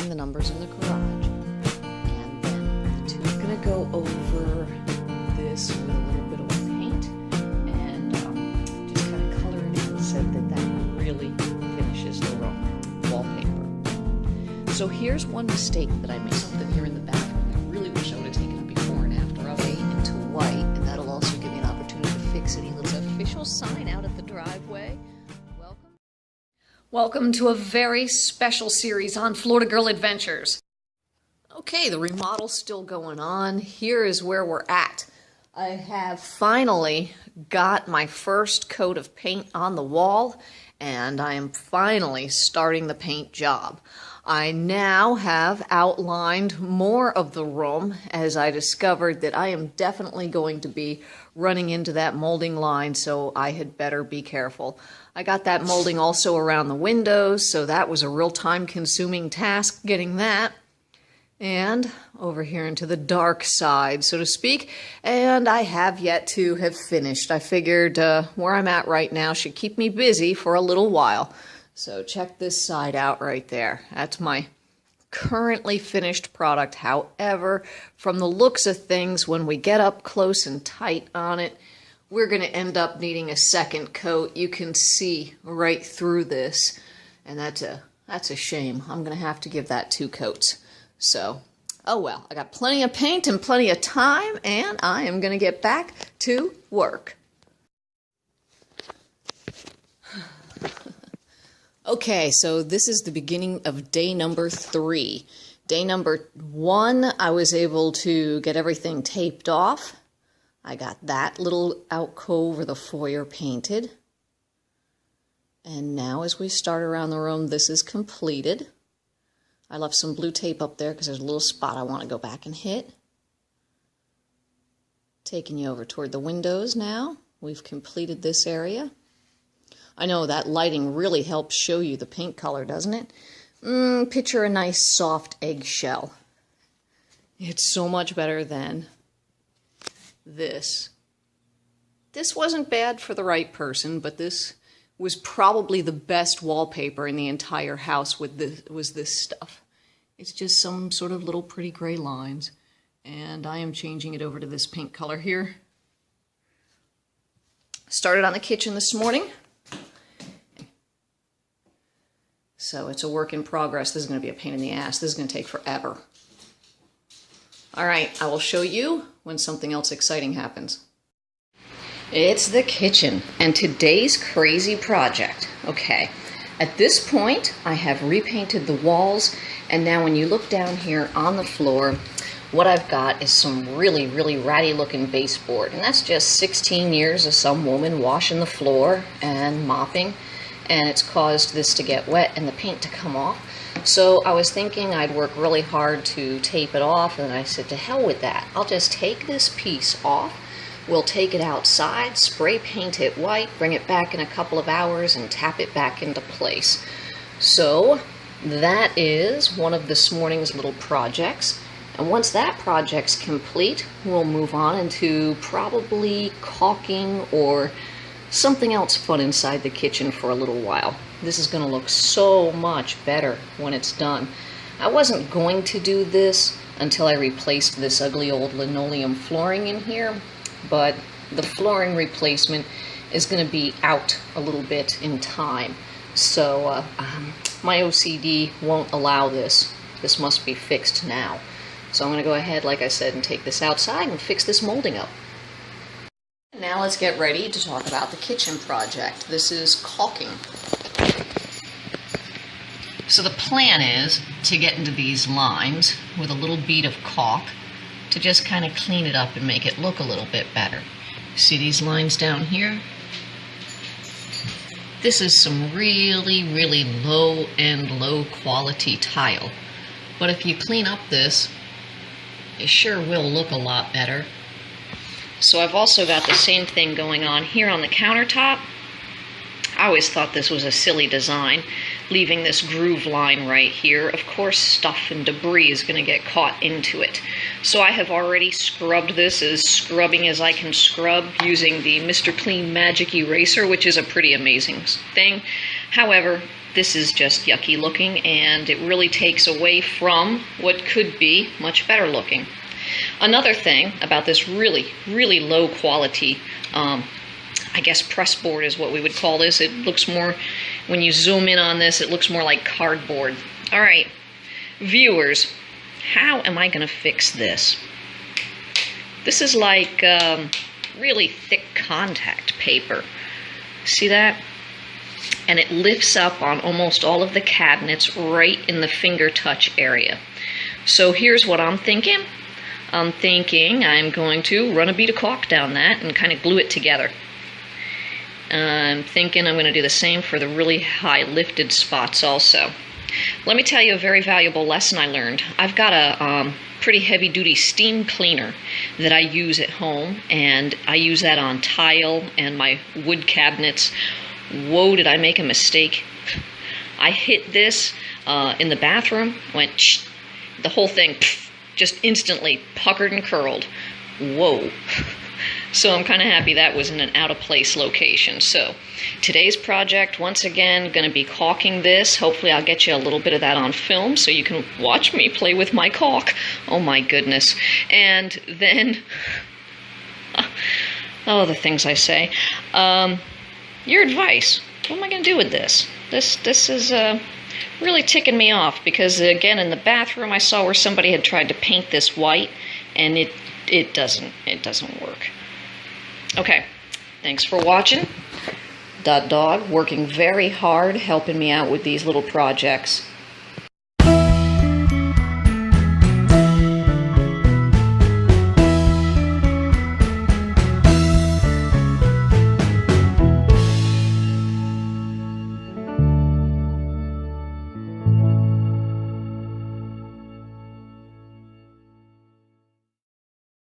reading the numbers in the garage. And then the two are going to go over this with a little bit of paint and just kind of color it in. Said that really finishes the room wallpaper. So here's one mistake that I made. Something here in the bathroom. I really wish I would have taken a before and after of it into white, and that'll also give me an opportunity to fix it. There's an official sign out at the driveway. Welcome to a very special series on Florida Girl Adventures. Okay, the remodel's still going on. Here is where we're at. I have finally got my first coat of paint on the wall, and I am finally starting the paint job. I now have outlined more of the room as I discovered that I am definitely going to be running into that molding line, so I had better be careful. I got that molding also around the windows, so that was a real time-consuming task getting that. And over here into the dark side, so to speak, and I have yet to have finished. I figured where I'm at right now should keep me busy for a little while. So check this side out right there. That's my currently finished product. However, from the looks of things, when we get up close and tight on it, we're going to end up needing a second coat. You can see right through this, and that's a shame. I'm going to have to give that 2 coats. So, oh well, I got plenty of paint and plenty of time, and I am going to get back to work. Okay, so this is the beginning of day number 3. Day number 1, I was able to get everything taped off. I got that little alcove or the foyer painted. And now as we start around the room, this is completed. I left some blue tape up there because there's a little spot I want to go back and hit. Taking you over toward the windows now. We've completed this area. I know that lighting really helps show you the paint color, doesn't it? Picture a nice soft eggshell. It's so much better than this. This wasn't bad for the right person, but this was probably the best wallpaper in the entire house with this stuff. It's just some sort of little pretty gray lines, and I am changing it over to this pink color here. Started on the kitchen this morning, so it's a work in progress. This is going to be a pain in the ass. This is going to take forever. All right, I will show you when something else exciting happens. It's the kitchen and today's crazy project. Okay, at this point, I have repainted the walls, and now when you look down here on the floor, what I've got is some really, really ratty looking baseboard, and that's just 16 years of some woman washing the floor and mopping, and it's caused this to get wet and the paint to come off. So I was thinking I'd work really hard to tape it off, and I said to hell with that. I'll just take this piece off, we'll take it outside, spray paint it white, bring it back in a couple of hours, and tap it back into place. So that is one of this morning's little projects. And once that project's complete, we'll move on into probably caulking or something else fun inside the kitchen for a little while. This is going to look so much better when it's done. I wasn't going to do this until I replaced this ugly old linoleum flooring in here, but the flooring replacement is going to be out a little bit in time. So my OCD won't allow this. This must be fixed now. So I'm going to go ahead, like I said, and take this outside and fix this molding up. Now let's get ready to talk about the kitchen project. This is caulking. So the plan is to get into these lines with a little bead of caulk to just kind of clean it up and make it look a little bit better. See these lines down here? This is some really, really low-end, low-quality tile. But if you clean up this, it sure will look a lot better. So I've also got the same thing going on here on the countertop. I always thought this was a silly design, leaving this groove line right here. Of course, stuff and debris is going to get caught into it. So I have already scrubbed this as scrubbing as I can scrub using the Mr. Clean Magic Eraser, which is a pretty amazing thing. However, this is just yucky looking, and it really takes away from what could be much better looking. Another thing about this really, really low quality, I guess press board is what we would call this. It looks more, when you zoom in on this, it looks more like cardboard. All right, viewers, how am I going to fix this? This is like really thick contact paper. See that? And it lifts up on almost all of the cabinets right in the finger touch area. So here's what I'm thinking. I'm thinking I'm going to run a bead of caulk down that and kind of glue it together. I'm thinking I'm going to do the same for the really high lifted spots also. Let me tell you a very valuable lesson I learned. I've got a pretty heavy duty steam cleaner that I use at home, and I use that on tile and my wood cabinets. Whoa, did I make a mistake? I hit this in the bathroom, went shh, the whole thing just instantly puckered and curled. Whoa. So I'm kind of happy that was in an out-of-place location. So today's project, once again, going to be caulking this. Hopefully I'll get you a little bit of that on film so you can watch me play with my caulk. Oh my goodness. And then, oh, the things I say. Your advice. What am I going to do with this? This is really ticking me off because, again, in the bathroom I saw where somebody had tried to paint this white, and it doesn't work. Okay, thanks for watching. Dog working very hard helping me out with these little projects.